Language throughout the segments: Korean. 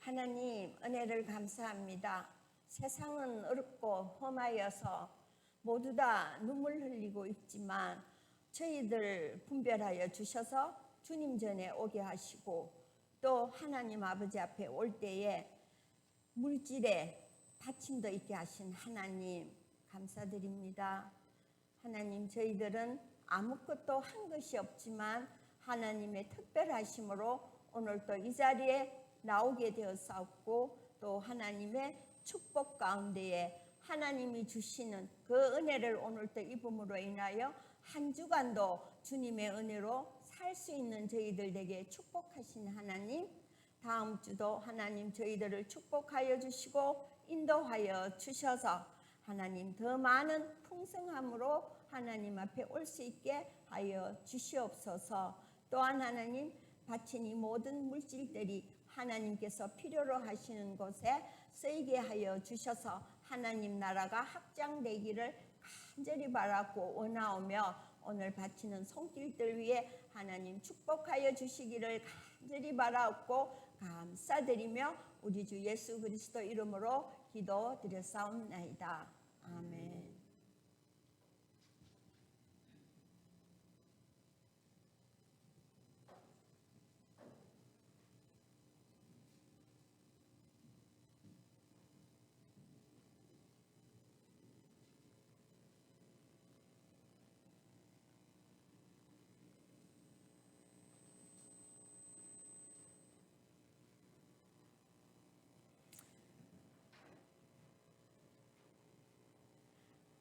하나님 은혜를 감사합니다. 세상은 어렵고 험하여서 모두 다 눈물 흘리고 있지만 저희들 분별하여 주셔서 주님 전에 오게 하시고 또 하나님 아버지 앞에 올 때에 물질에 받침도 있게 하신 하나님 감사드립니다. 하나님, 저희들은 아무것도 한 것이 없지만 하나님의 특별하심으로 오늘 또 이 자리에 나오게 되었사옵고 또 하나님의 축복 가운데에 하나님이 주시는 그 은혜를 오늘 또 입음으로 인하여 한 주간도 주님의 은혜로 살 수 있는 저희들에게 축복하신 하나님, 다음 주도 하나님 저희들을 축복하여 주시고 인도하여 주셔서 하나님 더 많은 풍성함으로 하나님 앞에 올 수 있게 하여 주시옵소서. 또한 하나님 바친 이 모든 물질들이 하나님께서 필요로 하시는 곳에 쓰이게 하여 주셔서 하나님 나라가 확장되기를 간절히 바라고 원하오며 오늘 바치는 손길들 위에 하나님 축복하여 주시기를 간절히 바라옵고 감사드리며 우리 주 예수 그리스도 이름으로 기도드렸사옵나이다. 아멘.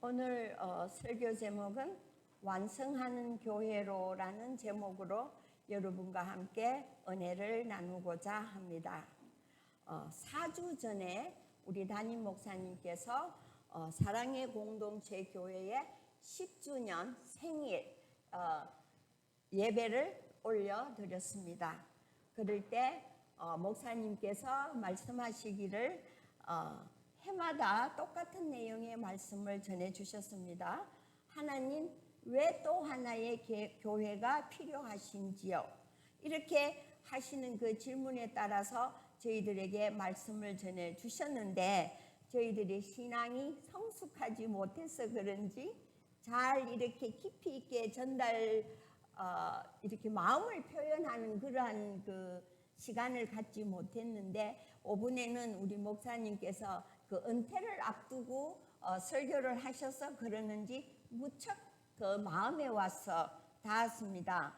오늘 설교 제목은 완성하는 교회로라는 제목으로 여러분과 함께 은혜를 나누고자 합니다. 4주 전에 우리 담임 목사님께서 사랑의 공동체 교회의 10주년 생일 예배를 올려드렸습니다. 그럴 때 목사님께서 말씀하시기를 해마다 똑같은 내용의 말씀을 전해주셨습니다. 하나님, 왜 또 하나의 교회가 필요하신지요? 이렇게 하시는 그 질문에 따라서 저희들에게 말씀을 전해주셨는데 저희들의 신앙이 성숙하지 못해서 그런지 잘 이렇게 깊이 있게 이렇게 마음을 표현하는 그러한 그 시간을 갖지 못했는데 5분에는 우리 목사님께서 그 은퇴를 앞두고 설교를 하셔서 그러는지 무척 그 마음에 와서 닿았습니다.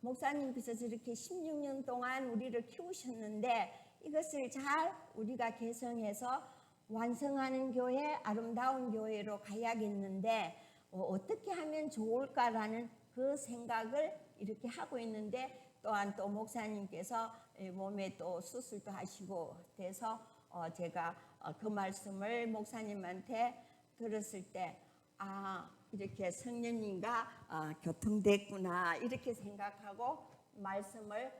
목사님께서 저렇게 16년 동안 우리를 키우셨는데 이것을 잘 우리가 개성해서 완성하는 교회, 아름다운 교회로 가야겠는데 어떻게 하면 좋을까라는 그 생각을 이렇게 하고 있는데 또한 또 목사님께서 몸에 또 수술도 하시고 돼서 제가 그 말씀을 목사님한테 들었을 때 이렇게 성령님과 교통됐구나 이렇게 생각하고 말씀을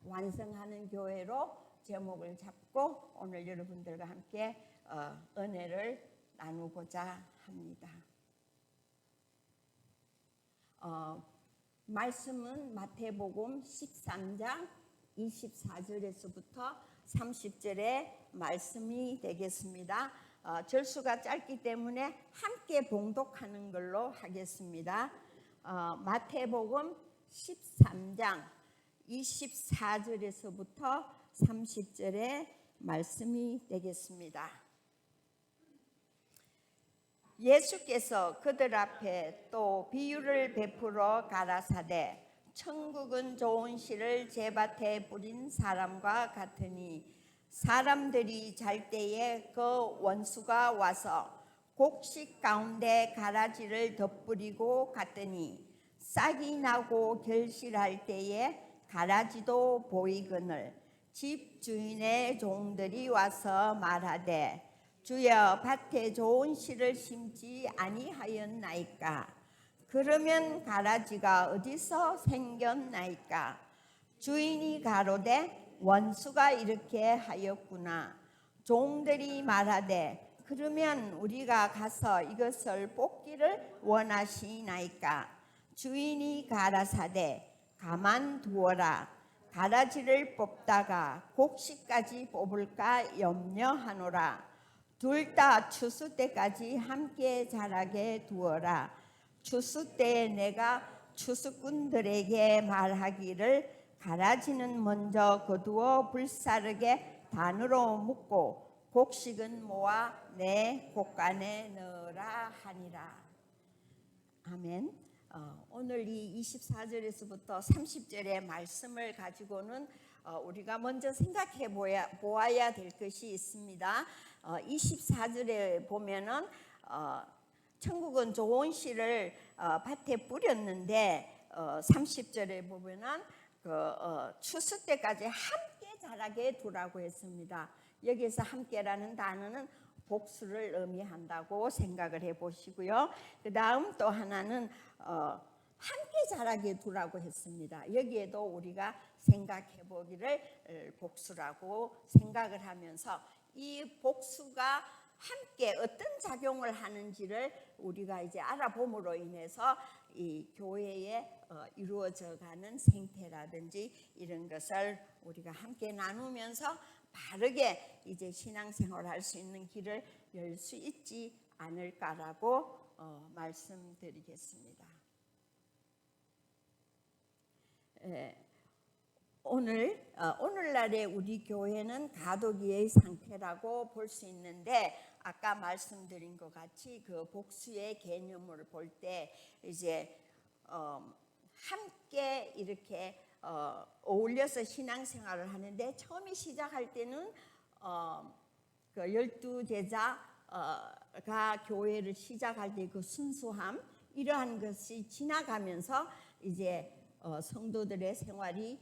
완성하는 교회로 제목을 잡고 오늘 여러분들과 함께 은혜를 나누고자 합니다. 말씀은 마태복음 13장 24절에서부터 30절의 말씀이 되겠습니다. 절수가 짧기 때문에 함께 봉독하는 걸로 하겠습니다. 마태복음 13장 24절에서부터 30절의 말씀이 되겠습니다. 예수께서 그들 앞에 또 비유를 베풀어 가라사대 천국은 좋은 씨를 제밭에 뿌린 사람과 같으니 사람들이 잘 때에 그 원수가 와서 곡식 가운데 가라지를 덧뿌리고 갔더니 싹이 나고 결실할 때에 가라지도 보이거늘 집 주인의 종들이 와서 말하되 주여 밭에 좋은 씨를 심지 아니하였나이까? 그러면 가라지가 어디서 생겼나이까? 주인이 가로되 원수가 이렇게 하였구나. 종들이 말하되 그러면 우리가 가서 이것을 뽑기를 원하시나이까? 주인이 가라사대 가만두어라. 가라지를 뽑다가 곡식까지 뽑을까 염려하노라. 둘 다 추수 때까지 함께 자라게 두어라. 추수 때에 내가 추수꾼들에게 말하기를 가라지는 먼저 거두어 불사르게 단으로 묶고 곡식은 모아 내 곡간에 넣으라 하니라. 아멘. 오늘 이 24절에서부터 30절의 말씀을 가지고는 우리가 먼저 생각해 보아야 될 것이 있습니다. 24절에 보면은 천국은 좋은 씨를 밭에 뿌렸는데 30절에 보면은 추수 때까지 함께 자라게 두라고 했습니다. 여기서 함께라는 단어는 복수를 의미한다고 생각을 해보시고요. 그 다음 또 하나는 함께 자라게 두라고 했습니다. 여기에도 우리가 생각해 보기를 복수라고 생각을 하면서 이 복수가 함께 어떤 작용을 하는지를 우리가 이제 알아봄으로 인해서 이 교회에 이루어져가는 생태라든지 이런 것을 우리가 함께 나누면서 바르게 이제 신앙생활할 수 있는 길을 열 수 있지 않을까라고 말씀드리겠습니다. 오늘날의 우리 교회는 가도기의 상태라고 볼 수 있는데 아까 말씀드린 것 같이 그 복수의 개념을 볼 때 이제 함께 이렇게 어울려서 신앙생활을 하는데 처음에 시작할 때는 그 12제자가 교회를 시작할 때 그 순수함 이러한 것이 지나가면서 이제 성도들의 생활이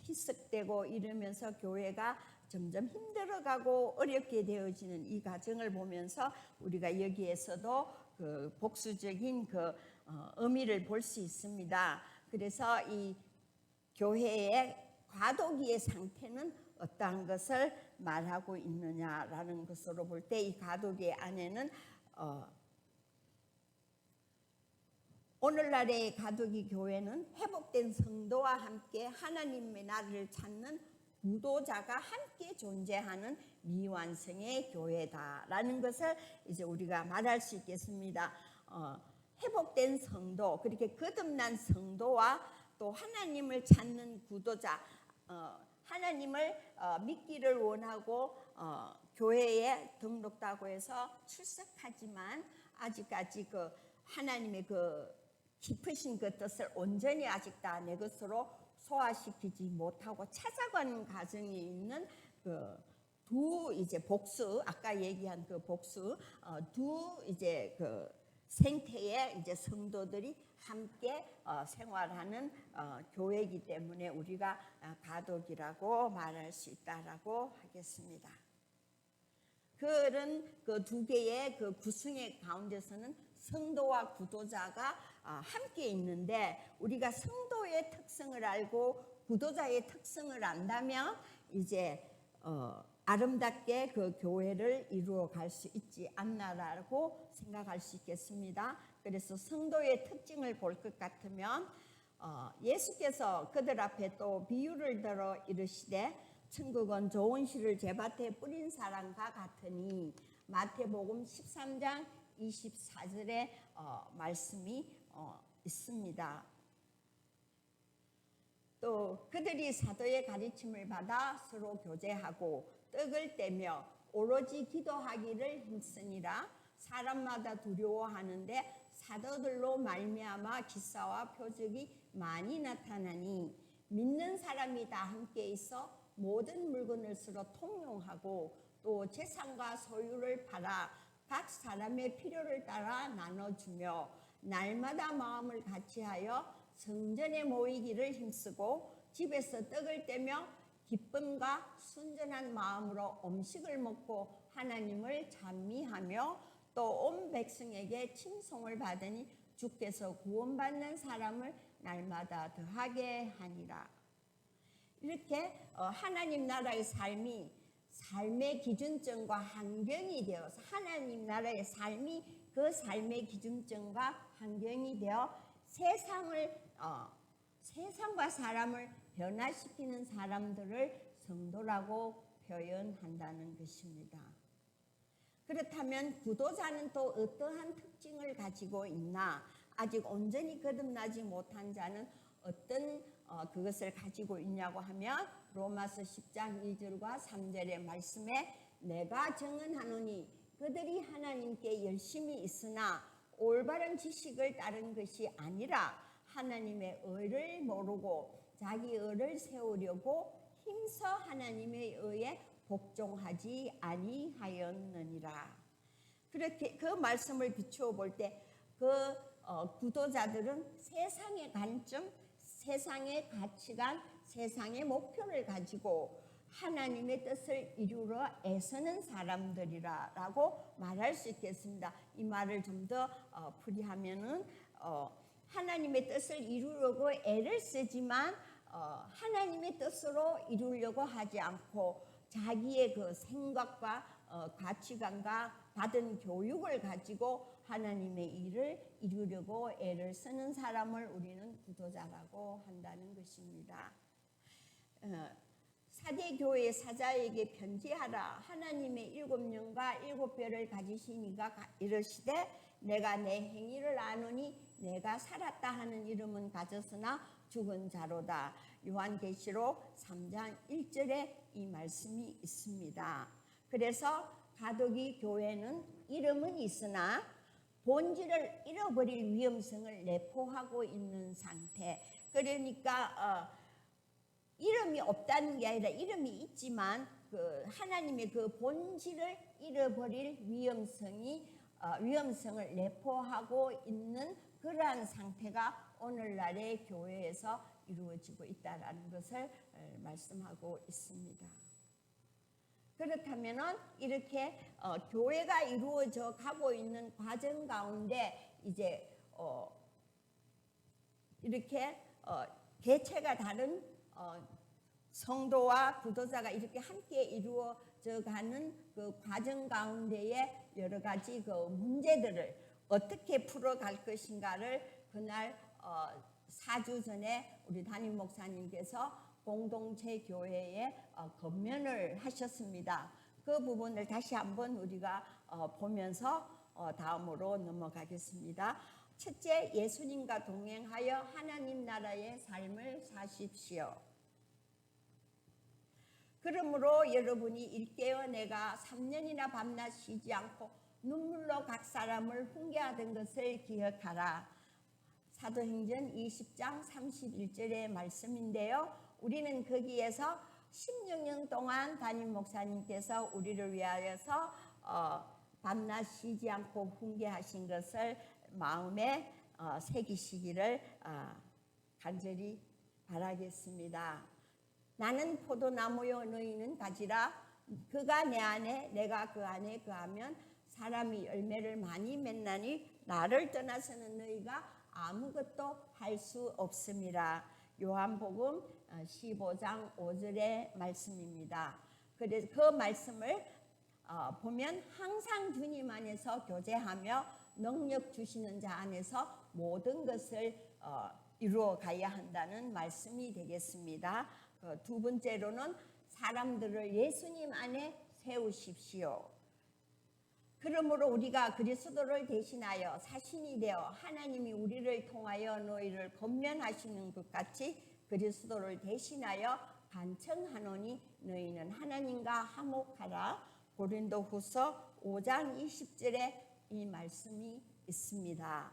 희석되고 이러면서 교회가 점점 힘들어가고 어렵게 되어지는 이 과정을 보면서 우리가 여기에서도 그 복수적인 그 의미를 볼 수 있습니다. 그래서 이 교회의 과도기의 상태는 어떠한 것을 말하고 있느냐라는 것으로 볼 때 이 과도기 안에는 오늘날의 가두기 교회는 회복된 성도와 함께 하나님의 나라를 찾는 구도자가 함께 존재하는 미완성의 교회다라는 것을 이제 우리가 말할 수 있겠습니다. 회복된 성도, 그렇게 거듭난 성도와 또 하나님을 찾는 구도자, 하나님을 믿기를 원하고 교회에 등록다고 해서 출석하지만 아직까지 그 하나님의 그 깊으신 그 뜻을 온전히 아직 다 내 것으로 소화시키지 못하고 찾아가는 과정에 있는 그 두 이제 복수, 아까 얘기한 그 복수, 두 이제 그 생태의 이제 성도들이 함께 생활하는 교회이기 때문에 우리가 가독이라고 말할 수 있다라고 하겠습니다. 그런 그 두 개의 그 구성의 가운데서는 성도와 구도자가 함께 있는데 우리가 성도의 특성을 알고 구도자의 특성을 안다면 이제 아름답게 그 교회를 이루어 갈 수 있지 않나라고 생각할 수 있겠습니다. 그래서 성도의 특징을 볼 것 같으면 예수께서 그들 앞에 또 비유를 들어 이르시되 천국은 좋은 씨를 제밭에 뿌린 사람과 같으니 마태복음 13장 24절에 말씀이 있습니다. 또 그들이 사도의 가르침을 받아 서로 교제하고 떡을 떼며 오로지 기도하기를 힘쓰니라. 사람마다 두려워하는데 사도들로 말미암아 기사와 표적이 많이 나타나니 믿는 사람이 다 함께 있어 모든 물건을 서로 통용하고 또 재산과 소유를 팔아 각 사람의 필요를 따라 나눠주며 날마다 마음을 같이하여 성전에 모이기를 힘쓰고 집에서 떡을 떼며 기쁨과 순전한 마음으로 음식을 먹고 하나님을 찬미하며 또 온 백성에게 칭송을 받으니 주께서 구원받는 사람을 날마다 더하게 하니라. 이렇게 하나님 나라의 삶의 기준점과 환경이 되어서 하나님 나라의 삶이 그 삶의 기준점과 환경이 되어 세상을 세상과 사람을 변화시키는 사람들을 성도라고 표현한다는 것입니다. 그렇다면 구도자는 또 어떠한 특징을 가지고 있나? 아직 온전히 거듭나지 못한 자는 어떤 그것을 가지고 있냐고 하면 로마서 10장 2절과 3절의 말씀에 내가 증언하노니 그들이 하나님께 열심히 있으나 올바른 지식을 따른 것이 아니라 하나님의 의를 모르고 자기 의를 세우려고 힘써 하나님의 의에 복종하지 아니하였느니라. 그렇게 그 말씀을 비추어 볼 때 그 구도자들은 세상의 관점, 세상의 가치관, 세상의 목표를 가지고 하나님의 뜻을 이루러 애쓰는 사람들이라고 말할 수 있겠습니다. 이 말을 좀 더 풀이하면은 하나님의 뜻을 이루려고 애를 쓰지만 하나님의 뜻으로 이루려고 하지 않고 자기의 그 생각과 가치관과 받은 교육을 가지고 하나님의 일을 이루려고 애를 쓰는 사람을 우리는 구도자라고 한다는 것입니다. 사대교회 사자에게 편지하라. 하나님의 7년과 7별을 가지신 이가 이르시되 내가 내 행위를 아노니 내가 살았다 하는 이름은 가졌으나 죽은 자로다. 요한계시록 3장 1절에 이 말씀이 있습니다. 그래서 가톨릭 교회는 이름은 있으나 본질을 잃어버릴 위험성을 내포하고 있는 상태. 그러니까 이름이 없다는 게 아니라 이름이 있지만 그 하나님의 그 본질을 잃어버릴 위험성을 내포하고 있는 그러한 상태가 오늘날의 교회에서 이루어지고 있다는 것을 말씀하고 있습니다. 그렇다면은 이렇게 교회가 이루어져 가고 있는 과정 가운데 이제 이렇게 개체가 다른 성도와 구도자가 이렇게 함께 이루어져 가는 그 과정 가운데에 여러 가지 그 문제들을 어떻게 풀어갈 것인가를 그날 4주 전에 우리 담임 목사님께서 공동체 교회에 건면을 하셨습니다. 그 부분을 다시 한번 우리가 보면서 다음으로 넘어가겠습니다. 첫째, 예수님과 동행하여 하나님 나라의 삶을 사십시오. 그러므로 여러분이 일깨어 내가 3년이나 밤낮 쉬지 않고 눈물로 각 사람을 훈계하던 것을 기억하라. 사도행전 20장 31절의 말씀인데요. 우리는 거기에서 16년 동안 담임 목사님께서 우리를 위하여서 밤낮 쉬지 않고 훈계하신 것을 마음에 새기시기를 간절히 바라겠습니다. 나는 포도나무요 너희는 가지라. 그가 내 안에 내가 그 안에 거하면 사람이 열매를 많이 맺나니 나를 떠나서는 너희가 아무것도 할 수 없음이라. 요한복음 15장 5절의 말씀입니다. 그래서 그 말씀을 보면 항상 주님 안에서 교제하며 능력 주시는 자 안에서 모든 것을 이루어 가야 한다는 말씀이 되겠습니다. 두 번째로는 사람들을 예수님 안에 세우십시오. 그러므로 우리가 그리스도를 대신하여 사신이 되어 하나님이 우리를 통하여 너희를 권면하시는 것 같이 그리스도를 대신하여 간청하노니 너희는 하나님과 화목하라. 고린도후서 5장 20절에 이 말씀이 있습니다.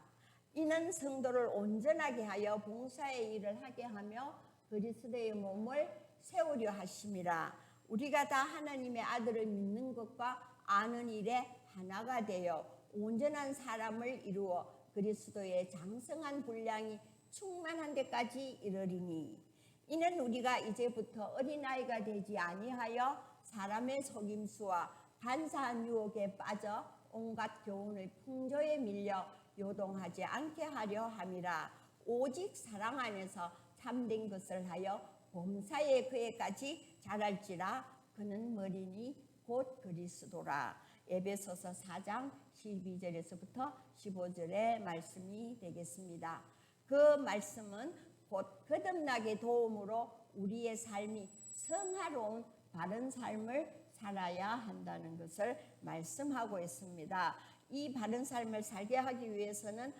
이는 성도를 온전하게 하여 봉사의 일을 하게 하며 그리스도의 몸을 세우려 하심이라. 우리가 다 하나님의 아들을 믿는 것과 아는 일에 하나가 되어 온전한 사람을 이루어 그리스도의 장성한 분량이 충만한 데까지 이르리니 이는 우리가 이제부터 어린아이가 되지 아니하여 사람의 속임수와 간사한 유혹에 빠져 온갖 교훈의 풍조에 밀려 요동하지 않게 하려 함이라. 오직 사랑 안에서 참된 것을 하여 범사의 그에까지 자랄지라. 그는 머리니 곧 그리스도라. 에베소서 4장 12절에서부터 15절의 말씀이 되겠습니다. 그 말씀은 곧 거듭나게 도움으로 우리의 삶이 성화로운 바른 삶을 살아야 한다는 것을 말씀하고 있습니다. 이 바른 삶을 살게 하기 위해서는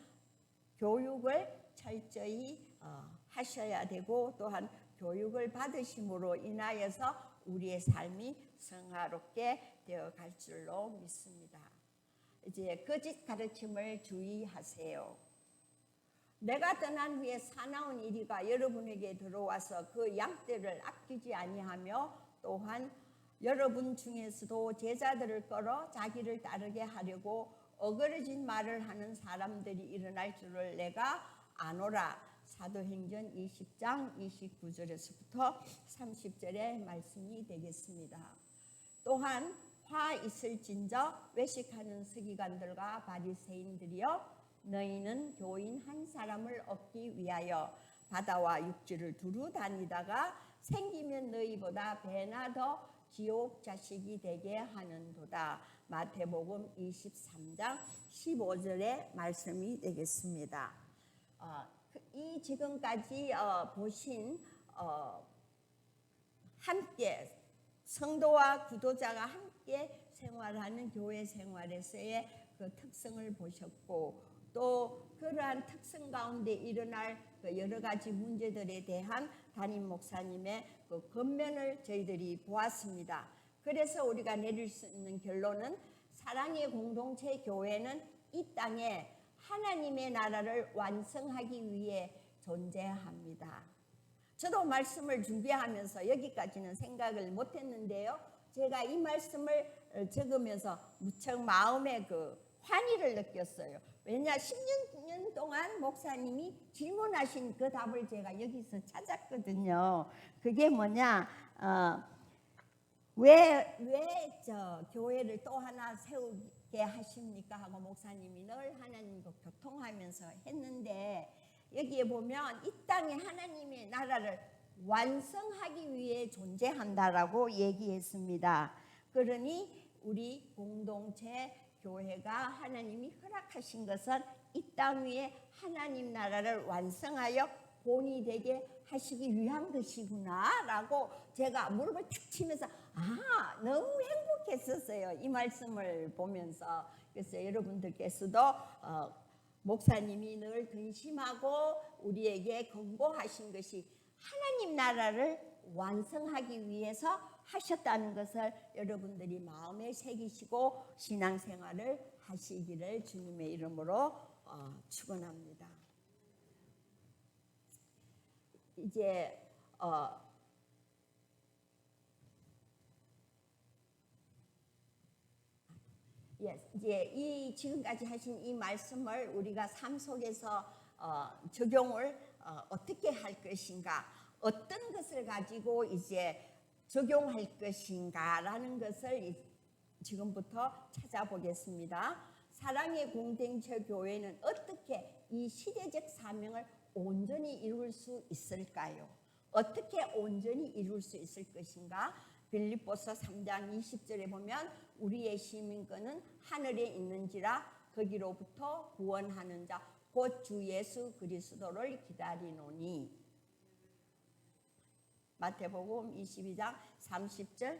교육을 철저히 하셔야 되고 또한 교육을 받으심으로 인하여서 우리의 삶이 성화롭게 되어갈 줄로 믿습니다. 이제 거짓 가르침을 주의하세요. 내가 떠난 후에 사나운 이리가 여러분에게 들어와서 그 양떼를 아끼지 아니하며 또한 여러분 중에서도 제자들을 끌어 자기를 따르게 하려고 어그러진 말을 하는 사람들이 일어날 줄을 내가 아노라. 사도행전 20장 29절에서부터 30절의 말씀이 되겠습니다. 또한 화 있을진저 외식하는 서기관들과 바리새인들이여 너희는 교인 한 사람을 얻기 위하여 바다와 육지를 두루 다니다가 생기면 너희보다 배나 더 지옥 자식이 되게 하는도다. 마태복음 23장 15절의 말씀이 되겠습니다. 이 지금까지 보신 함께 성도와 구도자가 함께 생활하는 교회 생활에서의 그 특성을 보셨고 또 그러한 특성 가운데 일어날 그 여러 가지 문제들에 대한 담임 목사님의 그 권면을 저희들이 보았습니다. 그래서 우리가 내릴 수 있는 결론은 사랑의 공동체 교회는 이 땅에 하나님의 나라를 완성하기 위해 존재합니다. 저도 말씀을 준비하면서 여기까지는 생각을 못했는데요. 제가 이 말씀을 적으면서 무척 마음에 그 환희를 느꼈어요. 왜냐 10년 동안 목사님이 질문하신 그 답을 제가 여기서 찾았거든요. 그게 뭐냐? 왜 저 교회를 또 하나 세우게 하십니까? 하고 목사님이 늘 하나님과 교통하면서 했는데 여기에 보면 이 땅에 하나님의 나라를 완성하기 위해 존재한다라고 얘기했습니다. 그러니 우리 공동체 교회가 하나님이 허락하신 것은 이 땅 위에 하나님 나라를 완성하여 본이 되게 하시기 위한 것이구나 라고 제가 무릎을 탁 치면서 너무 행복했었어요. 이 말씀을 보면서. 그래서 여러분들께서도 목사님이 늘 근심하고 우리에게 권고하신 것이 하나님 나라를 완성하기 위해서 하셨다는 것을 여러분들이 마음에 새기시고 신앙생활을 하시기를 주님의 이름으로 축원합니다. 이제 이제 이 지금까지 하신 이 말씀을 우리가 삶 속에서 적용을 어떻게 할 것인가, 어떤 것을 가지고 이제 적용할 것인가라는 것을 지금부터 찾아보겠습니다. 사랑의 공동체 교회는 어떻게 이 시대적 사명을 온전히 이룰 수 있을까요? 어떻게 온전히 이룰 수 있을 것인가? 빌립보서 3장 20절에 보면 우리의 시민권은 하늘에 있는지라 거기로부터 구원하는 자 곧 주 예수 그리스도를 기다리노니. 마태복음 22장 30절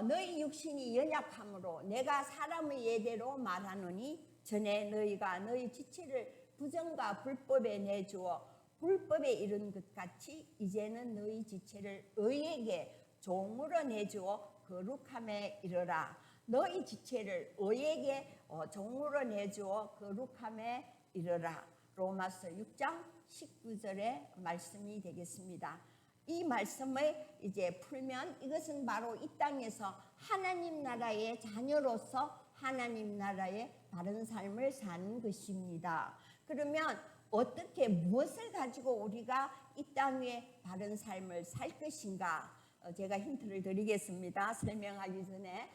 너희 육신이 연약함으로 내가 사람의 예대로 말하노니 전에 너희가 너희 지체를 부정과 불법에 내주어 불법에 이른 것 같이 이제는 너희 지체를 의에게 종으로 내주어 거룩함에 이르라. 너희 지체를 의에게 종으로 내주어 거룩함에 이르라. 로마서 6장 19절의 말씀이 되겠습니다. 이 말씀을 이제 풀면 이것은 바로 이 땅에서 하나님 나라의 자녀로서 하나님 나라의 바른 삶을 사는 것입니다. 그러면 어떻게 무엇을 가지고 우리가 이 땅 위에 바른 삶을 살 것인가? 제가 힌트를 드리겠습니다. 설명하기 전에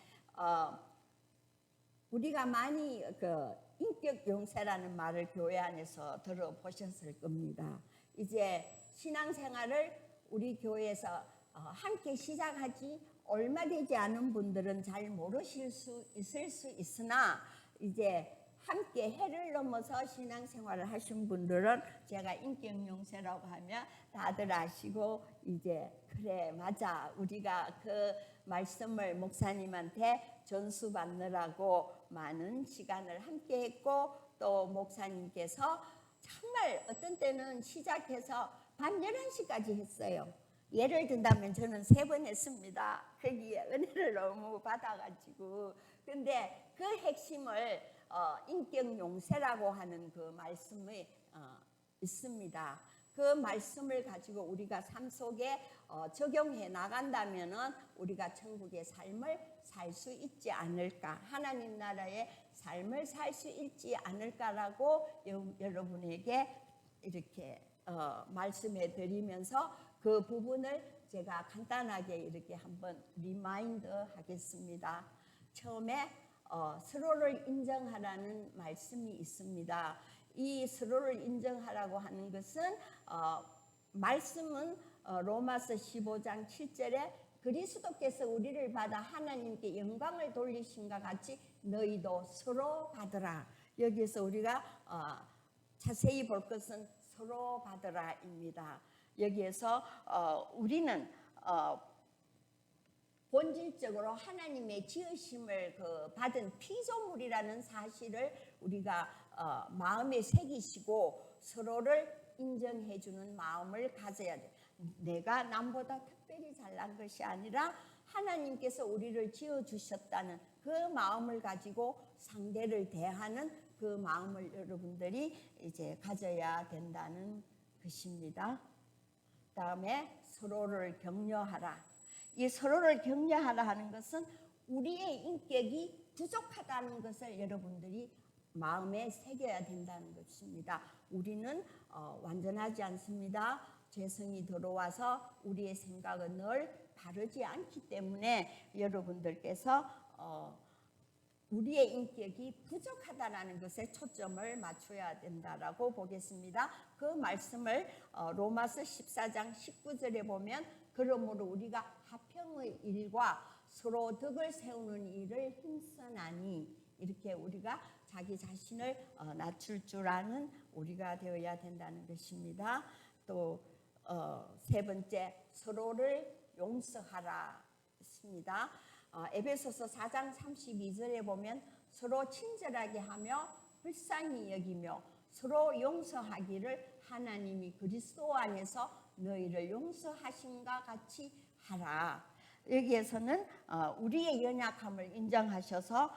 우리가 많이 그 인격 용세라는 말을 교회 안에서 들어보셨을 겁니다. 이제 신앙생활을 우리 교회에서 함께 시작하지 얼마 되지 않은 분들은 잘 모르실 수 있을 수 있으나 이제 함께 해를 넘어서 신앙생활을 하신 분들은 제가 인격용서라고 하면 다들 아시고 이제 그래 맞아 우리가 그 말씀을 목사님한테 전수받느라고 많은 시간을 함께 했고 또 목사님께서 정말 어떤 때는 시작해서 밤 11시까지 했어요. 예를 든다면 저는 3번 했습니다. 거기에 은혜를 너무 받아가지고. 근데 그 핵심을 인격 용서라고 하는 그 말씀이 있습니다. 그 말씀을 가지고 우리가 삶 속에 적용해 나간다면은 우리가 천국의 삶을 살 수 있지 않을까, 하나님 나라의 삶을 살 수 있지 않을까라고 여러분에게 이렇게 말씀해 드리면서 그 부분을 제가 간단하게 이렇게 한번 리마인드 하겠습니다. 처음에 서로를 인정하라는 말씀이 있습니다. 이 서로를 인정하라고 하는 것은 말씀은 로마서 15장 7절에 그리스도께서 우리를 받아 하나님께 영광을 돌리신과 같이 너희도 서로 받으라. 여기서 우리가 자세히 볼 것은 서로 받으라입니다. 여기에서 우리는 본질적으로 하나님의 지으심을 받은 피조물이라는 사실을 우리가 마음에 새기시고 서로를 인정해 주는 마음을 가져야 돼. 내가 남보다 특별히 잘난 것이 아니라 하나님께서 우리를 지어 주셨다는 그 마음을 가지고 상대를 대하는 그 마음을 여러분들이 이제 가져야 된다는 것입니다. 다음에 서로를 격려하라. 이 서로를 격려하라 하는 것은 우리의 인격이 부족하다는 것을 여러분들이 마음에 새겨야 된다는 것입니다. 우리는 완전하지 않습니다. 죄성이 들어와서 우리의 생각은 늘 바르지 않기 때문에 여러분들께서 우리의 인격이 부족하다는 것에 초점을 맞춰야 된다라고 보겠습니다. 그 말씀을 로마서 14장 19절에 보면 그러므로 우리가 화평의 일과 서로 덕을 세우는 일을 힘쓰나니 이렇게 우리가 자기 자신을 낮출 줄 아는 우리가 되어야 된다는 것입니다. 또 세 번째 서로를 용서하라 했습니다. 에베소서 4장 32절에 보면 서로 친절하게 하며 불쌍히 여기며 서로 용서하기를 하나님이 그리스도 안에서 너희를 용서하신과 같이 하라. 여기에서는 우리의 연약함을 인정하셔서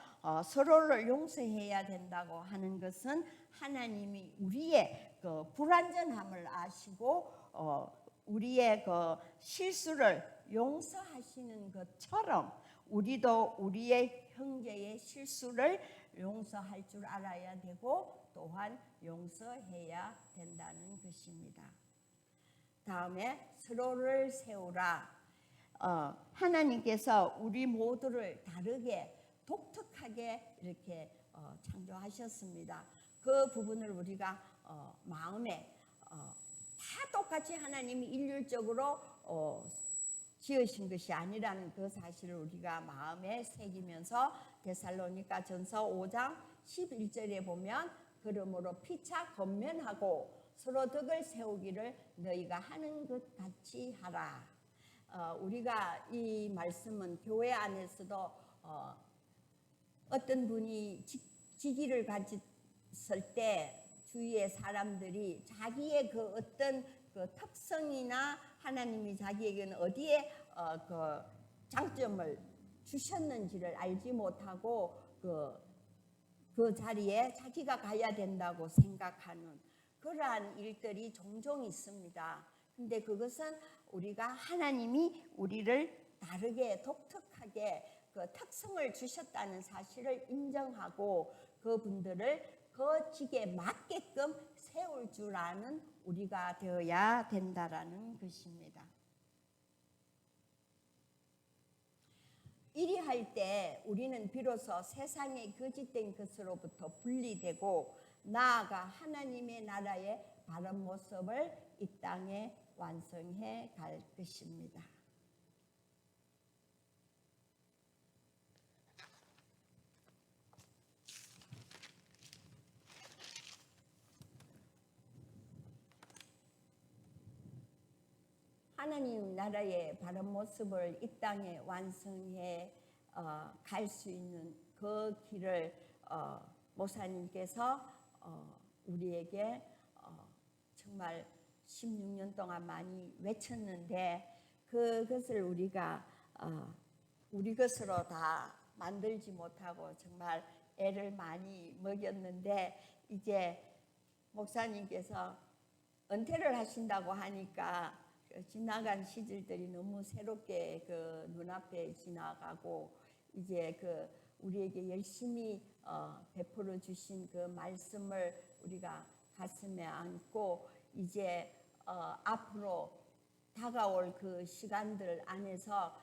서로를 용서해야 된다고 하는 것은 하나님이 우리의 그 불완전함을 아시고 우리의 그 실수를 용서하시는 것처럼 우리도 우리의 형제의 실수를 용서할 줄 알아야 되고 또한 용서해야 된다는 것입니다. 다음에 서로를 세우라. 하나님께서 우리 모두를 다르게 독특하게 이렇게 창조하셨습니다. 그 부분을 우리가 마음에 다 똑같이 하나님이 일률적으로 지으신 것이 아니라는 그 사실을 우리가 마음에 새기면서 데살로니가 전서 5장 11절에 보면 그러므로 피차 권면하고 서로 덕을 세우기를 너희가 하는 것 같이 하라. 우리가 이 말씀은 교회 안에서도 어떤 분이 직위를 가졌을 때 주위의 사람들이 자기의 그 어떤 그 특성이나 하나님이 자기에게는 어디에 그 장점을 주셨는지를 알지 못하고 그 자리에 자기가 가야 된다고 생각하는 그러한 일들이 종종 있습니다. 근데 그것은 우리가 하나님이 우리를 다르게 독특하게 그 특성을 주셨다는 사실을 인정하고 그분들을 그 직에 맞게끔 세울 줄 아는 우리가 되어야 된다라는 것입니다. 이리 할 때 우리는 비로소 세상의 거짓된 것으로부터 분리되고 나아가 하나님의 나라의 바른 모습을 이 땅에 완성해 갈 것입니다. 하나님 나라의 바른 모습을 이 땅에 완성해 갈 수 있는 그 길을 목사님께서 우리에게 정말 16년 동안 많이 외쳤는데 그것을 우리가 우리 것으로 다 만들지 못하고 정말 애를 많이 먹였는데 이제 목사님께서 은퇴를 하신다고 하니까 지나간 시절들이 너무 새롭게 그 눈앞에 지나가고 이제 그 우리에게 열심히 베풀어 주신 그 말씀을 우리가 가슴에 안고 이제 앞으로 다가올 그 시간들 안에서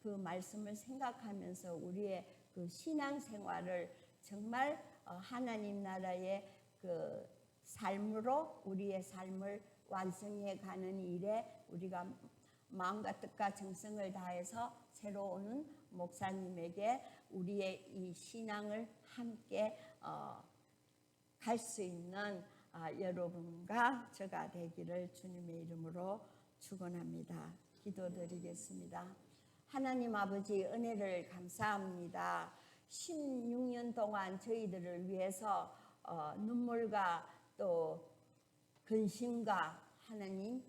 그 말씀을 생각하면서 우리의 그 신앙생활을 정말 하나님 나라의 그 삶으로 우리의 삶을 완성해 가는 일에 우리가 마음과 뜻과 정성을 다해서 새로 오는 목사님에게 우리의 이 신앙을 함께 갈 수 있는 여러분과 저가 되기를 주님의 이름으로 축원합니다. 기도드리겠습니다. 하나님 아버지 은혜를 감사합니다. 16년 동안 저희들을 위해서 눈물과 또 근심과 하나님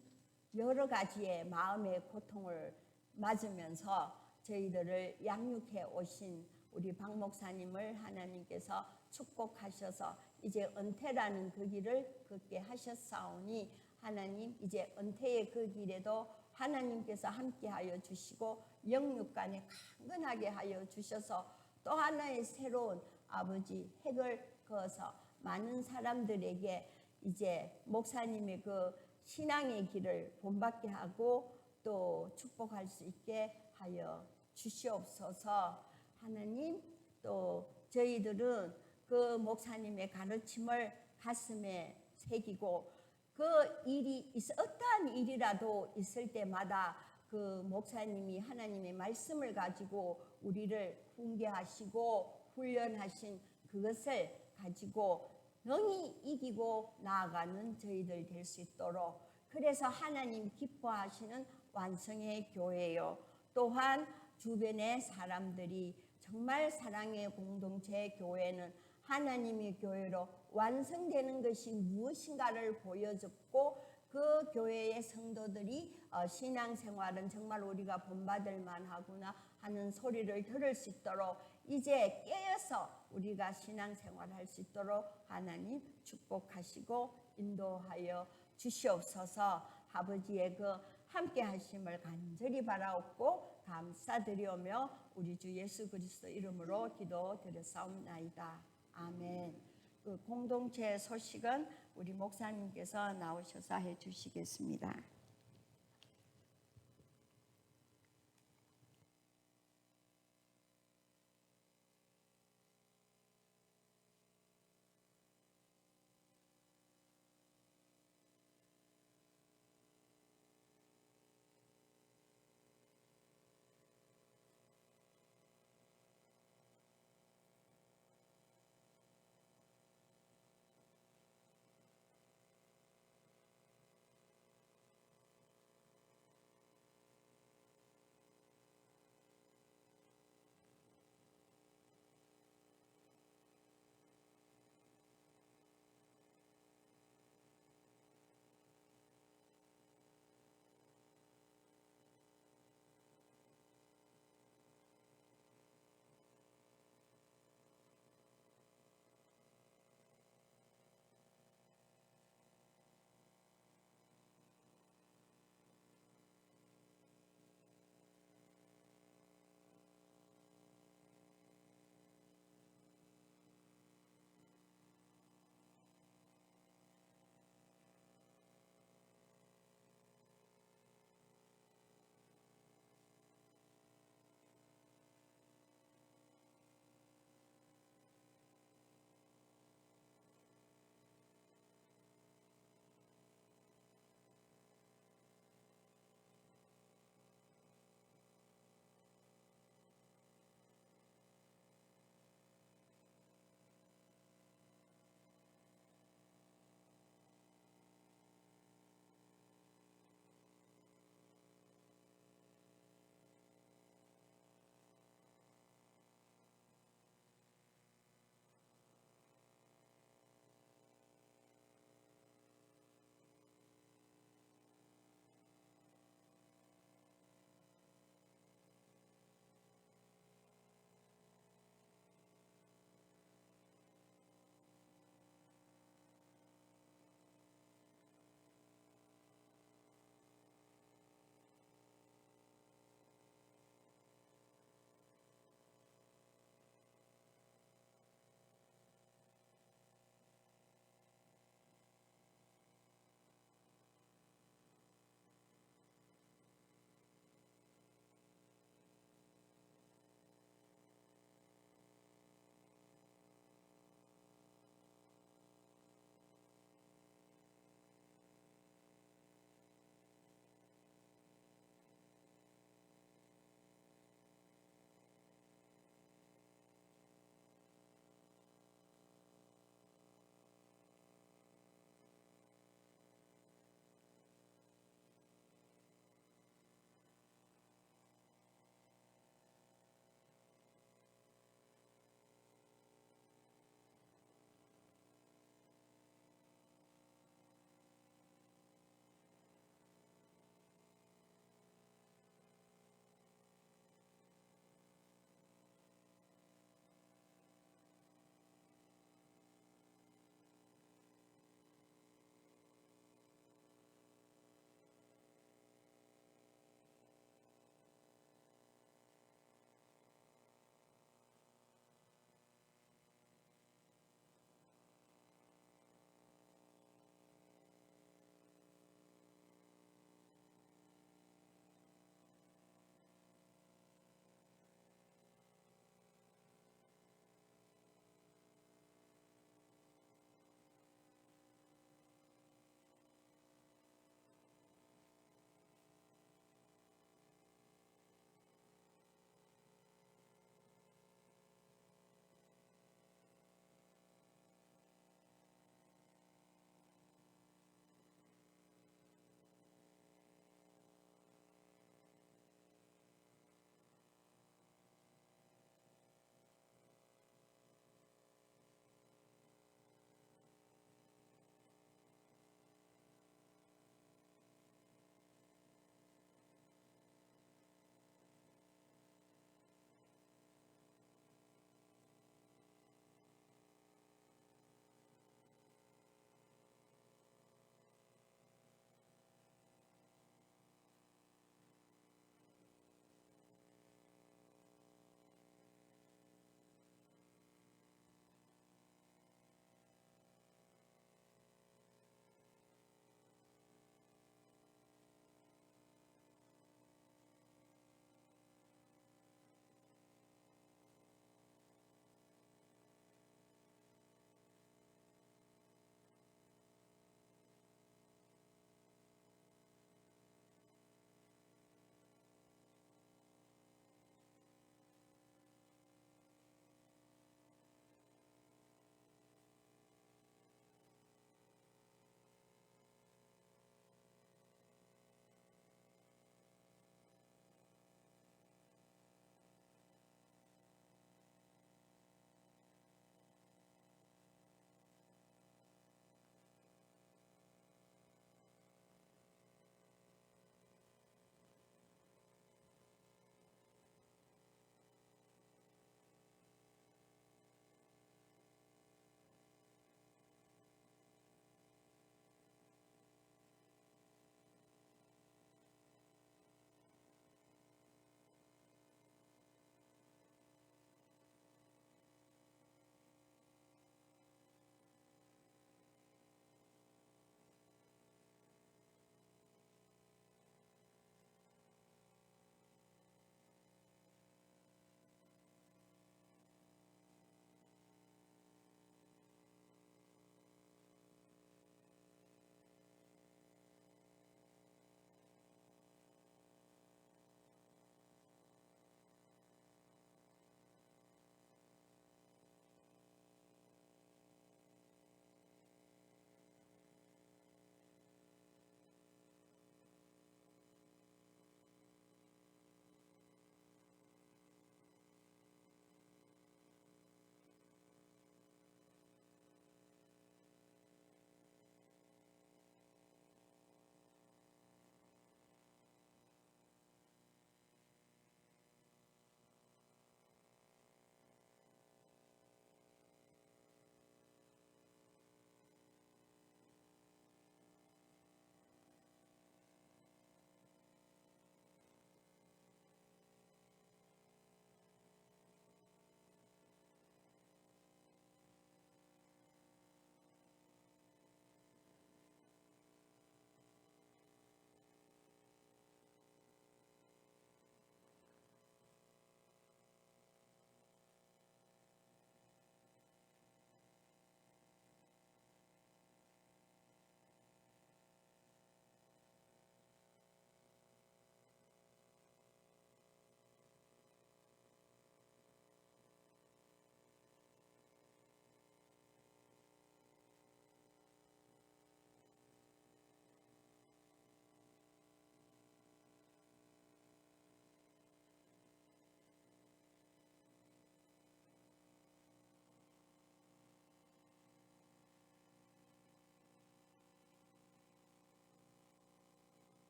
여러 가지의 마음의 고통을 맞으면서 저희들을 양육해 오신 우리 박 목사님을 하나님께서 축복하셔서 이제 은퇴라는 그 길을 걷게 하셨사오니 하나님 이제 은퇴의 그 길에도 하나님께서 함께하여 주시고 영육간에 강건하게 하여 주셔서 또 하나의 새로운 아버지 핵을 그어서 많은 사람들에게 이제 목사님의 그 신앙의 길을 본받게 하고 또 축복할 수 있게 하여 주시옵소서. 하나님 또 저희들은 그 목사님의 가르침을 가슴에 새기고 그 일이 어떠한 일이라도 있을 때마다 그 목사님이 하나님의 말씀을 가지고 우리를 훈계하시고 훈련하신 그것을 가지고 능히 이기고 나아가는 저희들 될 수 있도록 그래서 하나님 기뻐하시는 완성의 교회요. 또한 주변의 사람들이 정말 사랑의 공동체 교회는 하나님의 교회로 완성되는 것이 무엇인가를 보여줬고 그 교회의 성도들이 신앙생활은 정말 우리가 본받을 만하구나 하는 소리를 들을 수 있도록 이제 깨어서 우리가 신앙생활할 수 있도록 하나님 축복하시고 인도하여 주시옵소서. 아버지의 그 함께 하심을 간절히 바라옵고 감사드리오며 우리 주 예수 그리스도 이름으로 기도드렸사옵나이다. 아멘. 그 공동체 소식은 우리 목사님께서 나오셔서 해주시겠습니다.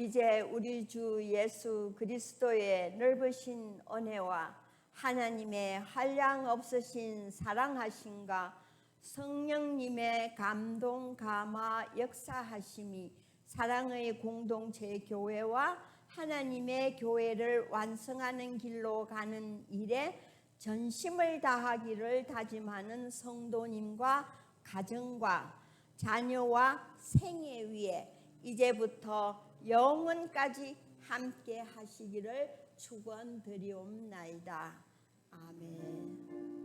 이제 우리 주 예수 그리스도의 넓으신 은혜와 하나님의 한량 없으신 사랑하심과 성령님의 감동 감화 역사하심이 사랑의 공동체 교회와 하나님의 교회를 완성하는 길로 가는 일에 전심을 다하기를 다짐하는 성도님과 가정과 자녀와 생애 위에 이제부터 영원까지 함께 하시기를 축원드리옵나이다. 아멘.